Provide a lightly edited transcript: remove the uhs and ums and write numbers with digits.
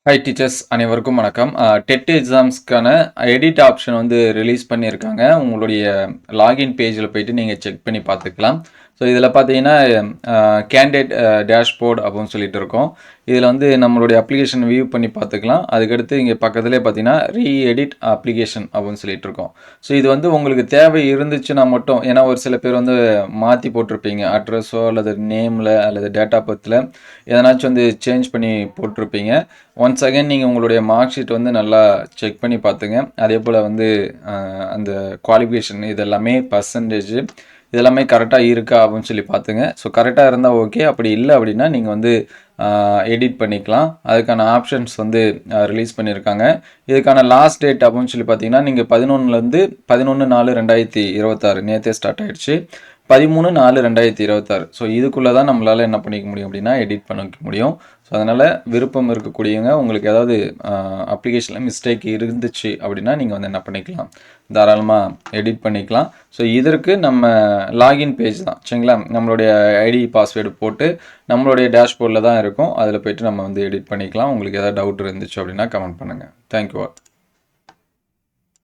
Hi teachers அனைவருக்கும் வணக்கம். Dead எக்ஸாம்ஸ்க்கான edit option வந்து ரிலீஸ் பண்ணியிருக்காங்க. உங்களுடைய லாகின் பேஜில் போயிட்டு நீங்கள் செக் பண்ணி பார்த்துக்கலாம். ஸோ இதில் பார்த்தீங்கன்னா கேண்டிடேட் டேஷ்போர்ட் அப்படின்னு சொல்லிட்டு இருக்கோம். இதில் வந்து நம்மளுடைய அப்ளிகேஷன் வியூ பண்ணி பார்த்துக்கலாம். அதுக்கடுத்து இங்கே பக்கத்துலேயே பார்த்தீங்கன்னா எடிட் அப்ளிகேஷன் அப்படின்னு சொல்லிட்டு இருக்கோம். ஸோ இது வந்து உங்களுக்கு தேவை இருந்துச்சுன்னா மட்டும், ஏன்னா ஒரு சில பேர் வந்து மாற்றி போட்டிருப்பீங்க அட்ரஸோ அல்லது நேமில் அல்லது டேட் ஆஃப் பர்த்தில் எதனாச்சும் வந்து சேஞ்ச் பண்ணி போட்டிருப்பீங்க. ஒன்ஸ் அகைன் நீங்கள் உங்களுடைய மார்க் ஷீட் வந்து நல்லா செக் பண்ணி பார்த்துங்க. அதே போல் வந்து அந்த குவாலிஃபிகேஷன் இதெல்லாமே பர்சன்டேஜ் இதெல்லாமே கரெக்டாக இருக்கா அப்படின்னு சொல்லி பார்த்துங்க. ஸோ கரெக்டாக இருந்தால் ஓகே, அப்படி இல்லை அப்படின்னா நீங்கள் வந்து எடிட் பண்ணிக்கலாம். அதுக்கான ஆப்ஷன்ஸ் வந்து ரிலீஸ் பண்ணியிருக்காங்க. இதுக்கான லாஸ்ட் டேட் அப்படின்னு சொல்லி பார்த்தீங்கன்னா நீங்கள் 11லேருந்து 11/4/2026 நேற்றே ஸ்டார்ட் ஆகிடுச்சு. 13/4/2026. ஸோ இதுக்குள்ளே தான் நம்மளால் என்ன பண்ணிக்க முடியும் அப்படின்னா எடிட் பண்ணிக்க முடியும். ஸோ அதனால் விருப்பம் இருக்கக்கூடியவங்க உங்களுக்கு ஏதாவது அப்ளிகேஷனில் மிஸ்டேக் இருந்துச்சு அப்படின்னா நீங்கள் வந்து என்ன பண்ணிக்கலாம், தாராளமாக எடிட் பண்ணிக்கலாம். ஸோ இதற்கு நம்ம லாகின் பேஜ் தான் சரிங்களா, நம்மளுடைய ஐடி பாஸ்வேர்டு போட்டு நம்மளுடைய டேஷ்போர்டில் தான் இருக்கும். அதில் போய்ட்டு நம்ம வந்து எடிட் பண்ணிக்கலாம். உங்களுக்கு ஏதாவது டவுட் இருந்துச்சு அப்படின்னா கமெண்ட் பண்ணுங்கள். தேங்க்யூ.